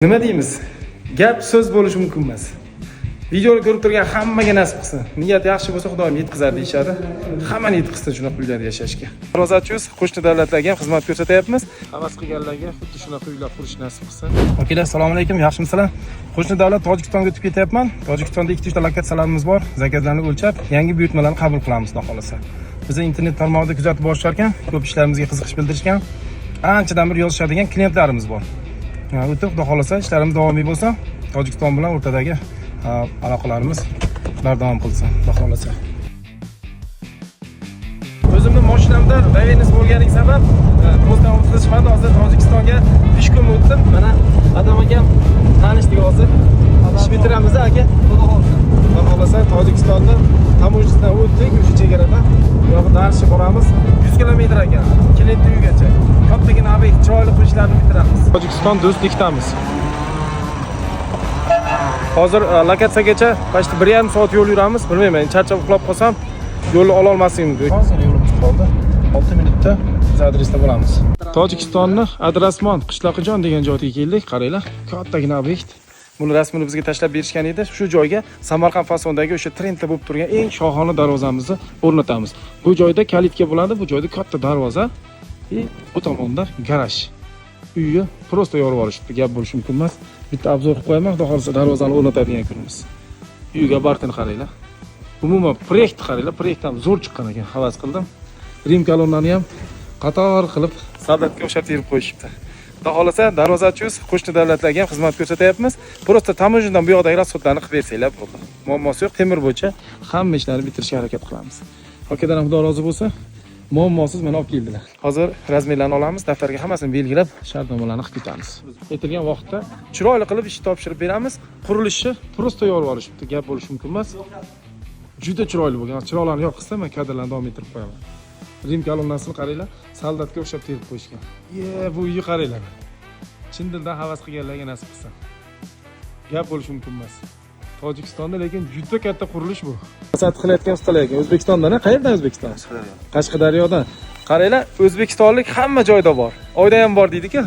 Nima deymiz? Gap so'z bo'lishi mumkin emas. Videoni ko'rib turgan hammaga nasib qilsin. Niyat yaxshi bo'lsa Xudoim yetkazar deyshadi. Hammani yetkazsin shunaqa uylarda yashashga. Rozatchimiz qo'shni davlatlarga ham xizmat ko'rsatyapmiz. Havas qilganlarga xuddi shunaqa uylar qurish nasib qilsin. Akalar, assalomu alaykum, yaxshimisizlar? Qo'shni davlat Tojikistonga o'tib ketyapman. Tojikistonda 2 ta lokatsiyalarimiz bor. Zakazlarni o'lchab, yangi buyurtmalarni qabul qilamiz, xudo xolasa. Bizni internet tarmog'ida kuzatib borishar ekan, ko'p ishlarimizga qiziqish bildirishgan. Anchadan beri yozishadigan klientlarimiz bor. O'tib, xudo xolasa ishlarimiz davomiy bo'lsa, Tojikiston bilan o'rtadagi aloqalarimiz davom qilsin, xudo xolasa. O'zimning mashinamda Ravens bo'lganing sabab postdan o'tkazishmadi. Hozir Tojikistonga pishkom o'tdim. Mana Adam akam tanishdik hozir. Ish bitiramiz aka. Xudo xolasa Tojikistonni tamojasidan o'tdik, o'sha chegaradan. Bu yoqqa darsga boramiz. 100 kilometr ekan. Kelib uygacha. Kattagina obyekt chiroyli qilishlarni bitiramiz. Tojikiston do'stlikdamiz. Hozir lokatsiyagacha почти 1,5 soat yo'l yuramiz. Bilmayman, charchab uxlab qolsam yo'lni ola olmasligim mumkin. Hozir yo'limiz qoldi. 6 minutda biz adresda bo'lamiz. Tojikistonni Adrasmon qishloqijon degan joyga keldik. Qaranglar, kattagina obyekt. Buni rasmini bizga tashlab berishgan edi. Shu joyga Samarqand fasondagi o'sha trendda bo'lib turgan eng shohona darvozamizni o'rnatamiz. Bu joyda kalitka bo'ladi, bu joyda katta darvoza. Bu tomonda garaj. Uyga prosta yorib olishibdi, gap bo'lishi mumkin emas. Bitta obzor qilib qo'yaman, xudo xolasa darvozani o'rnatadigan kunimiz. Uyga bartin qaranglar. Umuman proyekt qaranglar, proyekt ham zo'r chiqqan ekan, havas qildim. Rim kolonnani ham qator qilib soldatga o'xshab terib qo'yishibdi. Xudo xolasa darvozachimiz qo'shni davlatlarga ham xizmat ko'rsatyapmiz. Prosta tamojidan bu yoqdagi rasxodlarni qilib bersanglar bo'ldi. Muammosi yo'q, temir bo'yicha hamma ishlarni bitirishga harakat qilamiz. Akadan ham Xudo rozi bo'lsa, muammosiz mana olib keldilar. Hozir razmerlarni olamiz, daftarga hammasini belgilab, shartnomalarni qilib ketamiz. Aytilgan vaqtda chiroyli qilib ishni topshirib beramiz. Qurilishni prosta yorib olishibdi, gap bo'lishi mumkin emas. Juda chiroyli bo'lgan. Chiroqlarni yoqsa, men kadrlarni davom ettirib qo'yaman. Rim kolonnasini qaranglar, soldatga o'xshab terib qo'yishgan. Bu uyni qaranglar. Chin dildan havas qilganlarga nasib qilsin. Gap bo'lishi mumkin emas. Tojikistonda lekin juda katta qurilish bu. Sat qilayotgan ustalar ekan. O'zbekistondan, qayerdan O'zbekiston? Qashqadaryodan. Qaranglar, o'zbekistonlik hamma joyda bor. Oyda ham bor deydi-ku.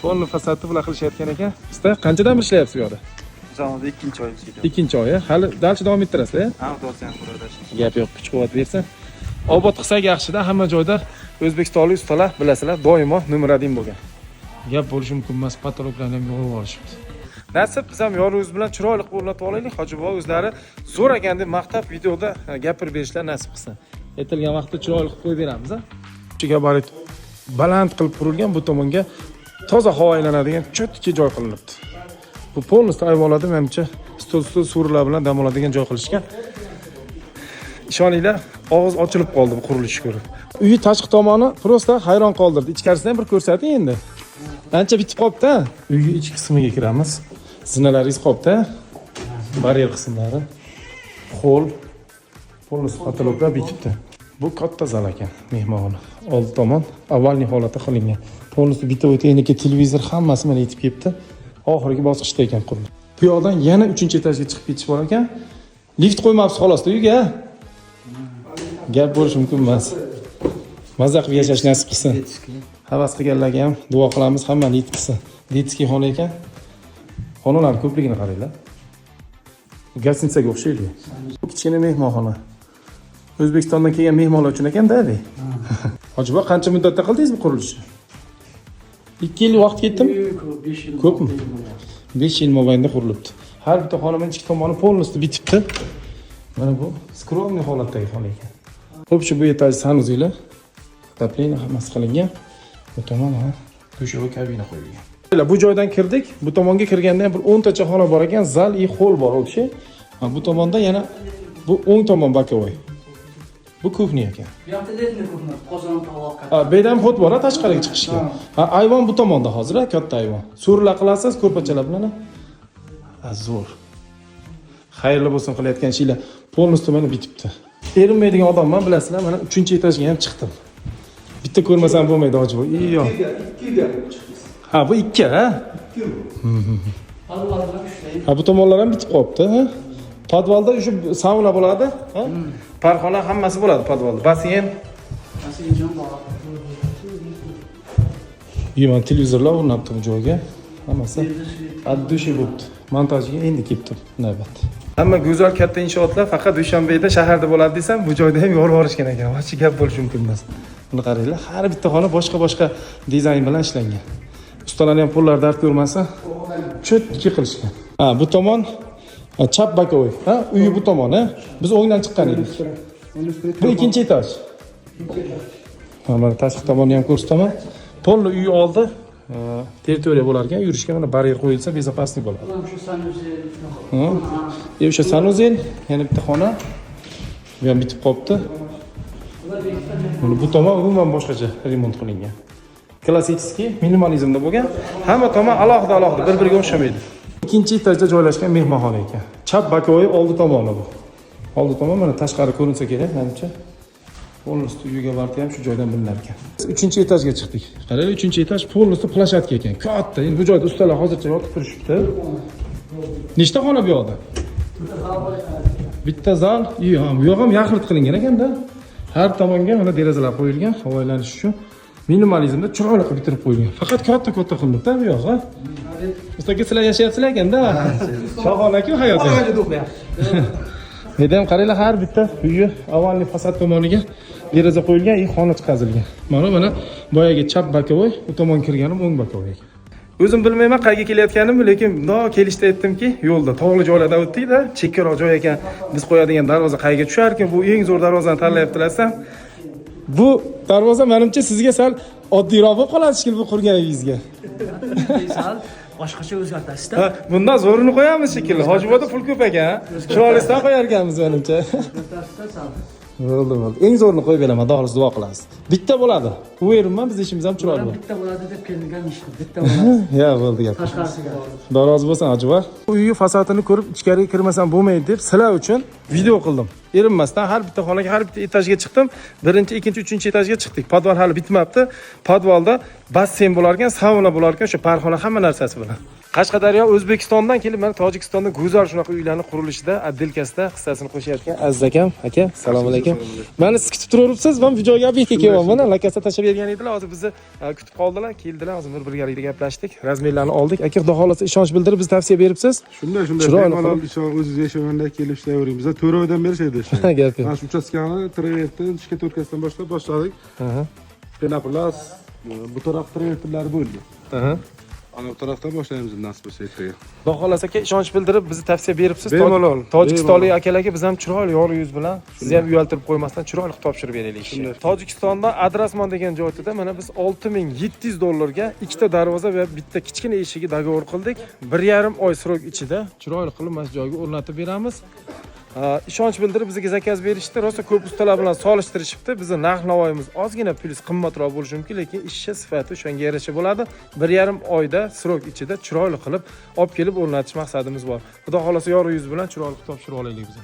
Polni fasadni bular qilishayotgan ekan. Usta, qanchadan beri ishlayapsiz bu yerda? Zamonda 2-oy ishlaydi. 2-oy, hali dalcha davom ettirasiz-a? Ha, do'stam quradish. Gap yo'q, kuch-quvvat bersa. Obod qilsak yaxshi-da, hamma joyda o'zbekistonlik ustalar, bilasizlar, doimo numeradim bo'lgan. Gap bo'lishi mumkin emas, patologlarni ham yorib olishibdi. Nasib, biz ham yorug'imiz bilan chiroyli qilib o'rnatib olaylik. Hojiboy o'zlari zo'r ekan deb maqtab videoda gapirib berishlar nasib qilsin. Aytilgan vaqtda chiroyli qilib qo'yib beramiz-a. Shu gabarit baland qilib qurilgan, bu tomonga toza havo aylanadigan cho'tki joy qilinibdi. Bu polностью ayvonlarda menimcha stol surlar bilan dam oladigan joy qilishgan. Ishoninglar, og'iz ochilib qoldi bu qurilishni ko'rib. Uyi tashqi tomoni prosta hayron qoldirdi. Ichkarisidan bir ko'rsating endi. Ancha bitib qopti-a. Uyning ichki qismiga kiramiz. Zinalaringiz qopti-a. Baryer qismlari, hol, polностью patologlar bitibdi. Bu katta zal ekan, mehmonxona. Old tomon avvalgi holatda qilingan. Polностью bitib o'tayotgan televizor hammasi mana yetib kelibdi. Oxirgi bosqichda ekan qurilish. Bu yoqdan yana 3-etajga chiqib ketish bor ekan. Lift qo'ymabsiz xolos-da uyga. Gap bo'lishi mumkin emas. Mazza qilib yashash nasib qilsin. Havas qilganlarga ham duo qilamiz, hammani yetkazsin. Detskiy xona ekan. Xonalar ko'pligini qaranglar. Gostinitsaga o'xshaydi. Bu kichkina mehmonxona. O'zbekistondan kelgan mehmonlar uchun ekanda, bu. Hojiboy, qancha muddatda qildingiz bu qurilishni? 2 yil vaqt ketdimi? 5 yil. Ko'pmi? 5 yil mobaynida qurilibdi. Har bitta xonaning ichki tomoni polностью bitibdi. Mana bu skromniy holatdagi xona ekan. Xo'p, shu bu etaj sanuzinglar. Отопление hammasi qilingan. Bu tomon ha, dushovoy kabina qo'yilgan. Bu joydan kirdik. Bu tomonga kirganda ham bir 10 tacha xona bor ekan, zal и hol bor o'xshay. Bu tomonda yana bu o'ng tomon bokovoy. Bu kuxnya ekan. Bu yoqda letni kuxnya, qozon tovoq. Bu yerda ham xot bor, tashqariga chiqishga. Ayvon bu tomonda hozir, katta ayvon. So'rlar qilasiz, ko'rpachalar bilan. Zo'r. Xayrli bo'lsin qilayotgan ishlar. Polностью mana bitibdi. Erinmaydigan odamman, bilasizlar, mana 3-etajga ham chiqdim. Bitta ko'rmasam bo'lmaydi, hojiboy. Iyo. 2 Ha, bu 2, ha? 2. Bu tomonlar ham bitib qopti, ha? Podvalda shu sauna bo'ladi, ha? Parxona hammasi bo'ladi podvalda. Basen. Basen bor. Uyman televizorlar o'rnatdim bu joyga. Hammasi addushi bo'libdi. Montajiga endi kelibdi navbat. Hamma go'zal katta inshootlar faqat Dushanbeda shaharda bo'ladi desam, bu joyda ham yorvorishgan ekan. Hech gap bo'lishi mumkin emas. Buni qaranglar, har bitta xona boshqa dizayn bilan ishlangan. Ustalar ham qo'llar dard ko'rmasa, cho'tki qilishgan. Ha, bu tomon chap bokovoy. Ha, uyi bu tomon, ha. Biz o'ngdan chiqqan edik. Bu ikkinchi etaj. Mana tashqi tomonni ham ko'rsataman. Polni uyi oldi. Territoriya bo'lar ekan, yurishga mana baryer qo'yilsa bezopaslik bo'ladi. Ulan şu sanuzel. Ha. O'sha sanuzel, yana bitta xona. Bu ham bitib qopti. Bu tomon umuman boshqacha remont qilingan. Klassik, minimalizmda bo'lgan. Hamma tomon alohida bir-biriga o'xshamaydi. Ikkinchi etajda joylashgan mehmonxona ekan. Chap bokovoy oldi tomoni bu. Oldi tomon mana tashqari ko'rinsa kerak, menimcha. Polностью uyga barti ham shu joydan bilinar ekan. 3-etajga chiqdik. Qarang, 3-etaj polностью plashatka ekan. Katta. Endi bu joyda ustalar hozircha yotib turishibdi. Nechta xona bu yoqda? Bitta zal, bu yoq ham yaxlit qilingan ekanda. Har tomonga mana derazalar qo'yilgan, havoylanish uchun. Minimalizmda chiroyli qilib bitirib qo'yilgan. Faqat katta qilibdi bu yoq, ha? Ustaga sizlar yashayapsizlar ekanda. Shohona-ku hayot. Endi ham qaranglar, har bitta uyi avvalgi fasad tomoniga deraza qo'yilgan, xona chiqazilgan. Mana boyaga chap bokovoy, u tomon kirganim o'ng bokovoy ekan. O'zim bilmayman qayerga kelayotganimni, lekin bundoq kelishda aytdimki, yo'lda tog'li joylarda o'tdik-da, chekkaroq joy ekan. Biz qo'yadigan darvoza qayerga tushar ekan? Bu eng zo'r darvozani tanlayaptilar-san. Bu darvoza menimcha sizga sal oddiyroq bo'lib qoladi shekilli bu qurganingizga. Sal boshqacha o'zgartasizda. Ha, bundan zo'rini qo'yamiz shekilli. Hojiboda pul ko'p ekan. Chiroylisdan qo'yar ekanmiz menimcha. Bo'ldi. Eng zo'rini qo'yib beraman, xolos duo qilasiz. Bitta bo'ladi. Qo'yirman, biz ishimiz ham chiroyli bo'ladi. Bitta bo'ladi deb kelgan ish. Bitta bo'ladi. Ya, bo'ldi gap. Tashqarisiga. Xudo rozi bo'lsin, Ajiba. Uyning fasadini ko'rib, ichkariga kirmasam bo'lmaydi deb sizlar uchun video qildim. Erinmasdan har bitta xonaga, har bitta etajga chiqdim. Birinchi, ikkinchi, uchinchi etajga chiqdik. Podval hali bitmabdi. Podvalda basseyn bo'lar ekan, sauna bo'lar ekan, o'sha parxona hamma narsasi bilan. Qashqadaryo O'zbekistondan kelib, mana Tojikistonda go'zal shunaqa uylarning qurilishida отделкасida hissasini qo'shayotgan Aziz akam, aka, assalomu alaykum. Meni siz kutib turibsiz, men bu joyga obyektga kelyapman. Lakasa tashlab bergan edilar, hozir bizni kutib qoldilar, keldilar, hozir birgalikda gaplashdik, razmerlarni oldik. Aka, xudo xolasa ishonch bildirib biz tavsiya beribsiz. Shunday. Bemalol o'zingiz yashaganda kelib ishlayvering. Bizlar 4 oydan beri ishlaydi. Mana shu uchastkani Trevertdan ishga to'rtkasidan boshladik. Penaplas, bu taraf Trevertlar bo'ldi. Ana bu tarafdan boshlaymiz nasib bo'lsa ertaga. Xudo xolasa aka ishonch bildirib bizni tavsiya beribsiz. Bemalol. Tojikistonlik akalarga biz ham chiroyli yorug' yuz bilan sizni ham uyaltirib qo'ymasdan chiroyli qilib topshirib beraylik ishni. Tojikistonda Adrasmon degan joyda mana biz $6700 ga ikkita darvoza va bitta kichkina eshigi dogovor qildik. 1,5 oy srok ichida chiroyli qilib mana joyga o'rnatib beramiz. Ishonch bildirib bizga zakaz berishdi. Rosa ko'p ustalar bilan solishtirishibdi. Bizning narx-navoyimiz ozgina plyus qimmatroq bo'lishi mumkin, lekin ishchi sifati o'shanga yarasha bo'ladi. 1,5 oyda srok ichida chiroyli qilib olib kelib o'rnatish maqsadimiz bor. Xudo xolasa yorug' yuz bilan chiroyli qilib topshirib olaylik biz.